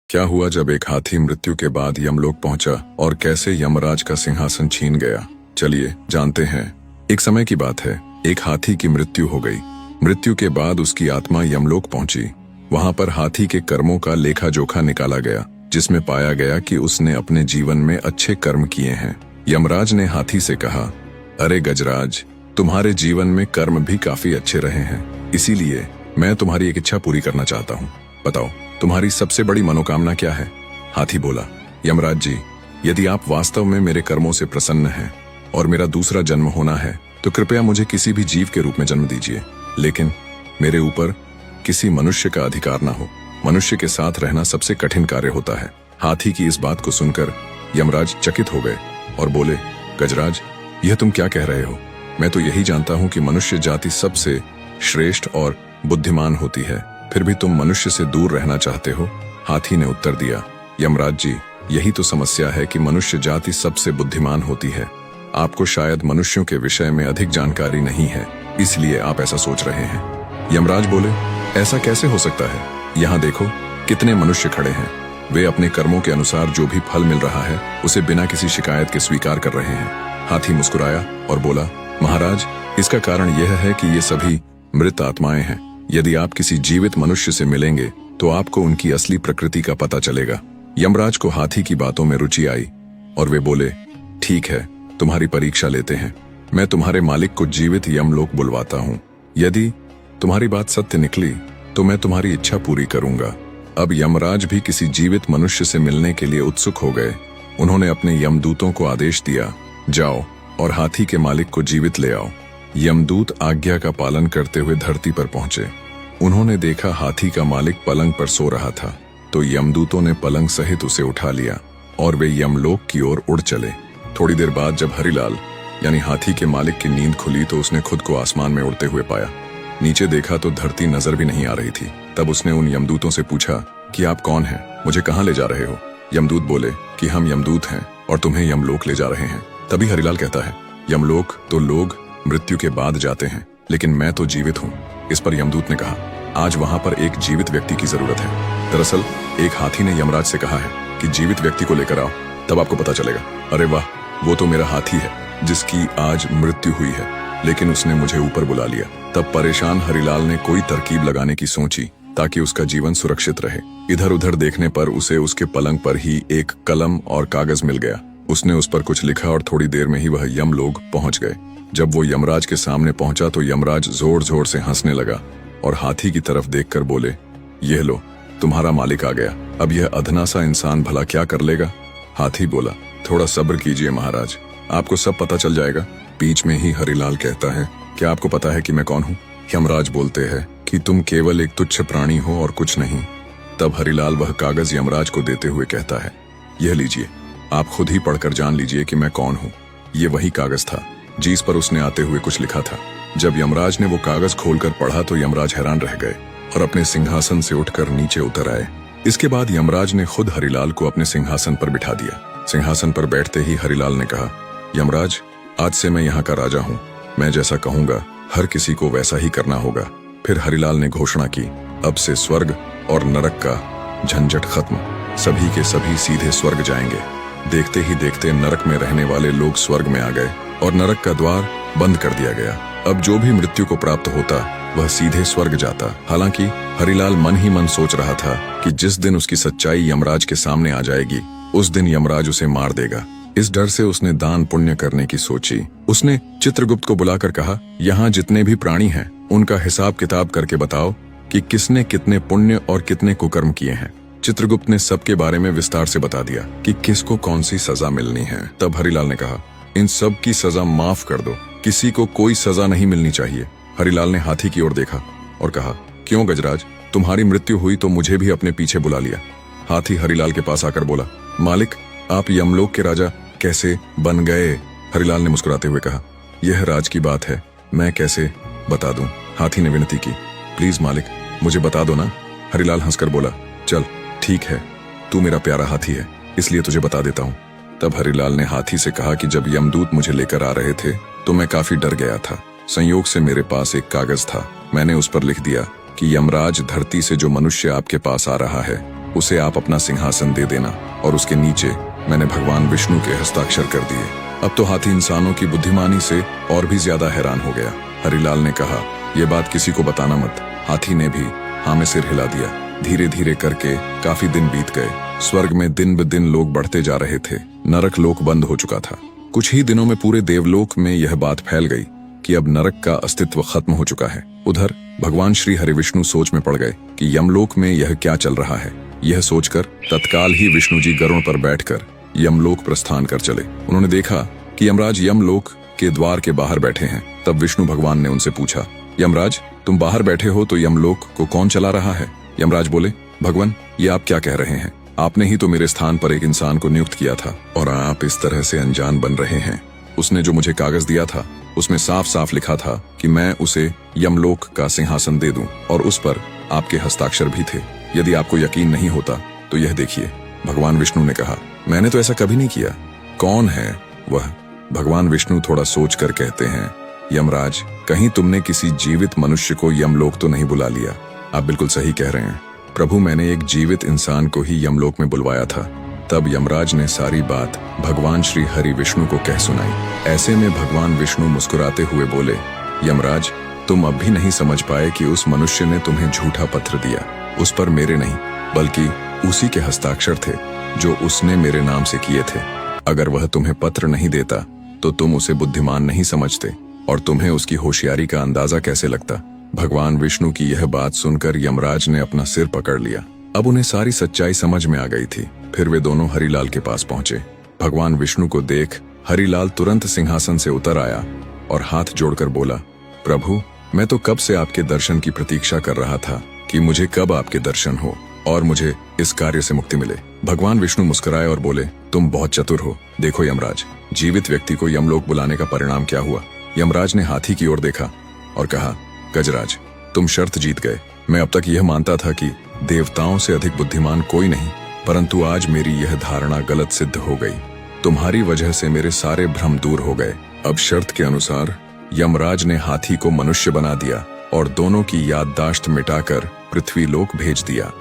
क्या हुआ जब एक हाथी मृत्यु के बाद यमलोक पहुंचा और कैसे यमराज का सिंहासन छीन गया। चलिए जानते हैं। एक समय की बात है, एक हाथी की मृत्यु हो गई। मृत्यु के बाद उसकी आत्मा यमलोक पहुंची। वहां पर हाथी के कर्मों का लेखा जोखा निकाला गया, जिसमें पाया गया कि उसने अपने जीवन में अच्छे कर्म किए हैं। यमराज ने हाथी से कहा, अरे गजराज, तुम्हारे जीवन में कर्म भी काफी अच्छे रहे हैं, इसीलिए मैं तुम्हारी एक इच्छा पूरी करना चाहता हूँ। बताओ, तुम्हारी सबसे बड़ी मनोकामना क्या है? हाथी बोला, यमराज जी, यदि आप वास्तव में मेरे कर्मों से प्रसन्न हैं और मेरा दूसरा जन्म होना है तो कृपया मुझे किसी भी जीव के रूप में जन्म दीजिए, लेकिन मेरे ऊपर किसी मनुष्य का अधिकार ना हो। मनुष्य के साथ रहना सबसे कठिन कार्य होता है। हाथी की इस बात को सुनकर यमराज चकित हो गए और बोले, गजराज, यह तुम क्या कह रहे हो? मैं तो यही जानता हूं कि मनुष्य जाति सबसे श्रेष्ठ और बुद्धिमान होती है, फिर भी तुम मनुष्य से दूर रहना चाहते हो। हाथी ने उत्तर दिया, यमराज जी, यही तो समस्या है कि मनुष्य जाति सबसे बुद्धिमान होती है। आपको शायद मनुष्यों के विषय में अधिक जानकारी नहीं है, इसलिए आप ऐसा सोच रहे हैं। यमराज बोले, ऐसा कैसे हो सकता है? यहाँ देखो, कितने मनुष्य खड़े हैं। वे अपने कर्मों के अनुसार जो भी फल मिल रहा है उसे बिना किसी शिकायत के स्वीकार कर रहे हैं। हाथी मुस्कुराया और बोला, महाराज, इसका कारण यह है कि ये सभी मृत आत्माएं हैं। यदि आप किसी जीवित मनुष्य से मिलेंगे तो आपको उनकी असली प्रकृति का पता चलेगा। यमराज को हाथी की बातों में रुचि आई और वे बोले, ठीक है, तुम्हारी परीक्षा लेते हैं। मैं तुम्हारे मालिक को जीवित यमलोक बुलवाता हूँ। यदि तुम्हारी बात सत्य निकली तो मैं तुम्हारी इच्छा पूरी करूंगा। अब यमराज भी किसी जीवित मनुष्य से मिलने के लिए उत्सुक हो गए। उन्होंने अपने यमदूतों को आदेश दिया, जाओ और हाथी के मालिक को जीवित ले आओ। यमदूत आज्ञा का पालन करते हुए धरती पर पहुंचे। उन्होंने देखा हाथी का मालिक पलंग पर सो रहा था, तो यमदूतों ने पलंग सहित उसे उठा लिया और वे यमलोक की ओर उड़ चले। थोड़ी देर बाद जब हरिलाल यानी हाथी के मालिक की नींद खुली तो उसने खुद को आसमान में उड़ते हुए पाया। नीचे देखा तो धरती नजर भी नहीं आ रही थी। तब उसने उन यमदूतों से पूछा कि आप कौन हैं, मुझे कहाँ ले जा रहे हो? यमदूत बोले कि हम यमदूत हैं और तुम्हें यमलोक ले जा रहे हैं। तभी हरिलाल कहता है, यमलोक तो लोग मृत्यु के बाद जाते हैं, लेकिन मैं तो जीवित हूँ। इस पर यमदूत ने कहा, आज वहां पर एक जीवित व्यक्ति की जरूरत है। दरअसल एक हाथी ने यमराज से कहा है कि जीवित व्यक्ति को लेकर आओ, तब आपको पता चलेगा। अरे वाह, वो तो मेरा हाथी है जिसकी आज मृत्यु हुई है, लेकिन उसने मुझे ऊपर बुला लिया। तब परेशान हरिलाल ने कोई तरकीब लगाने की सोची ताकि उसका जीवन सुरक्षित रहे। इधर उधर देखने पर उसे उसके पलंग पर ही एक कलम और कागज मिल गया। उसने उस पर कुछ लिखा और थोड़ी देर में ही वह यमलोक पहुंच गए। जब वो यमराज के सामने पहुंचा तो यमराज जोर जोर से हंसने लगा और हाथी की तरफ देखकर बोले, यह लो, तुम्हारा मालिक आ गया। अब यह अधना सा इंसान भला क्या कर लेगा? हाथी बोला, थोड़ा सब्र कीजिए महाराज, आपको सब पता चल जाएगा। बीच में ही हरिलाल कहता है, क्या आपको पता है कि मैं कौन हूँ? यमराज बोलते हैं कि तुम केवल एक तुच्छ प्राणी हो और कुछ नहीं। तब हरिलाल वह कागज यमराज को देते हुए कहता है, यह लीजिए, आप खुद ही पढ़कर जान लीजिए कि मैं कौन हूँ। ये वही कागज था जिस पर उसने आते हुए कुछ लिखा था। जब यमराज ने वो कागज खोलकर पढ़ा तो यमराज हैरान रह गए और अपने सिंहासन से उठकर नीचे उतर आए। इसके बाद यमराज ने खुद हरिलाल को अपने सिंहासन पर बिठा दिया। सिंहासन पर बैठते ही हरिलाल ने कहा, यमराज, आज से मैं यहाँ का राजा हूँ। मैं जैसा कहूँगा हर किसी को वैसा ही करना होगा। फिर हरिलाल ने घोषणा की, अब से स्वर्ग और नरक का झंझट खत्म, सभी के सभी सीधे स्वर्ग जाएंगे। देखते ही देखते नरक में रहने वाले लोग स्वर्ग में आ गए और नरक का द्वार बंद कर दिया गया। अब जो भी मृत्यु को प्राप्त होता वह सीधे स्वर्ग जाता। हालांकि हरिलाल मन ही मन सोच रहा था कि जिस दिन उसकी सच्चाई यमराज के सामने आ जाएगी उस दिन यमराज उसे मार देगा। इस डर से उसने दान पुण्य करने की सोची। उसने चित्रगुप्त को बुलाकर कहा, यहाँ जितने भी प्राणी हैं उनका हिसाब किताब करके बताओ कि किसने कितने पुण्य और कितने कुकर्म किए हैं। चित्रगुप्त ने सबके बारे में विस्तार से बता दिया कि किसको कौन सी सजा मिलनी है। तब हरिलाल ने कहा, इन सब की सजा माफ कर दो, किसी को कोई सजा नहीं मिलनी चाहिए। हरिलाल ने हाथी की ओर देखा और कहा, क्यों गजराज, तुम्हारी मृत्यु हुई तो मुझे भी अपने पीछे बुला लिया। हाथी हरिलाल के पास आकर बोला, मालिक, आप यमलोक के राजा कैसे बन गए? हरिलाल ने मुस्कुराते हुए कहा, यह राज की बात है, मैं कैसे बता दूं? हाथी ने विनती की, प्लीज मालिक, मुझे बता दो ना। हरिलाल हंसकर बोला, चल ठीक है, तू मेरा प्यारा हाथी है, इसलिए तुझे बता देता हूँ। तब हरिलाल ने हाथी से कहा कि जब यमदूत मुझे लेकर आ रहे थे तो मैं काफी डर गया था। संयोग से मेरे पास एक कागज था, मैंने उस पर लिख दिया कि यमराज धरती से जो मनुष्य आपके पास आ रहा है उसे आप अपना सिंहासन दे देना। और उसके नीचे मैंने भगवान विष्णु के हस्ताक्षर कर दिए। अब तो हाथी इंसानों की बुद्धिमानी से और भी ज्यादा हैरान हो गया। हरिलाल ने कहा, यह बात किसी को बताना मत। हाथी ने भी हाँ में सिर हिला दिया। धीरे धीरे करके काफी दिन बीत गए। स्वर्ग में दिन ब दिन लोग बढ़ते जा रहे थे। नरक लोक बंद हो चुका था। कुछ ही दिनों में पूरे देवलोक में यह बात फैल गई कि अब नरक का अस्तित्व खत्म हो चुका है। उधर भगवान श्री हरिविष्णु सोच में पड़ गए कि यमलोक में यह क्या चल रहा है। यह सोचकर तत्काल ही विष्णु जी गरुड़ पर बैठकर यमलोक प्रस्थान कर चले। उन्होंने देखा कि यमराज यमलोक के द्वार के बाहर बैठे हैं। तब विष्णु भगवान ने उनसे पूछा, यमराज तुम बाहर बैठे हो तो यमलोक को कौन चला रहा है? यमराज बोले, भगवान ये आप क्या कह रहे हैं? आपने ही तो मेरे स्थान पर एक इंसान को नियुक्त किया था और आप इस तरह से अनजान बन रहे हैं। उसने जो मुझे कागज दिया था उसमें साफ साफ लिखा था कि मैं उसे यमलोक का सिंहासन दे दूं और उस पर आपके हस्ताक्षर भी थे। यदि आपको यकीन नहीं होता तो यह देखिए। भगवान विष्णु ने कहा, मैंने तो ऐसा कभी नहीं किया। कौन है वह? भगवान विष्णु थोड़ा सोच कर कहते हैं, यमराज कहीं तुमने किसी जीवित मनुष्य को यमलोक तो नहीं बुला लिया? आप बिल्कुल सही कह रहे हैं प्रभु, मैंने एक जीवित इंसान को ही यमलोक में बुलवाया था। तब यमराज ने सारी बात भगवान श्री हरि विष्णु को कह सुनाई। ऐसे में भगवान विष्णु मुस्कुराते हुए बोले, यमराज तुम अब भी नहीं समझ पाए कि उस मनुष्य ने तुम्हें झूठा पत्र दिया। उस पर मेरे नहीं बल्कि उसी के हस्ताक्षर थे जो उसने मेरे नाम से किए थे। अगर वह तुम्हें पत्र नहीं देता तो तुम उसे बुद्धिमान नहीं समझते और तुम्हें उसकी होशियारी का अंदाजा कैसे लगता? भगवान विष्णु की यह बात सुनकर यमराज ने अपना सिर पकड़ लिया। अब उन्हें सारी सच्चाई समझ में आ गई थी। फिर वे दोनों हरिलाल के पास पहुंचे। भगवान विष्णु को देख हरिलाल तुरंत सिंहासन से उतर आया और हाथ जोड़कर बोला, प्रभु मैं तो कब से आपके दर्शन की प्रतीक्षा कर रहा था कि मुझे कब आपके दर्शन हो और मुझे इस कार्य से मुक्ति मिले। भगवान विष्णु मुस्कुराए और बोले, तुम बहुत चतुर हो। देखो यमराज, जीवित व्यक्ति को यमलोक बुलाने का परिणाम क्या हुआ? यमराज ने हाथी की ओर देखा और कहा, गजराज तुम शर्त जीत गए। मैं अब तक यह मानता था कि देवताओं से अधिक बुद्धिमान कोई नहीं, परंतु आज मेरी यह धारणा गलत सिद्ध हो गई। तुम्हारी वजह से मेरे सारे भ्रम दूर हो गए। अब शर्त के अनुसार यमराज ने हाथी को मनुष्य बना दिया और दोनों की याददाश्त मिटाकर पृथ्वी लोक भेज दिया।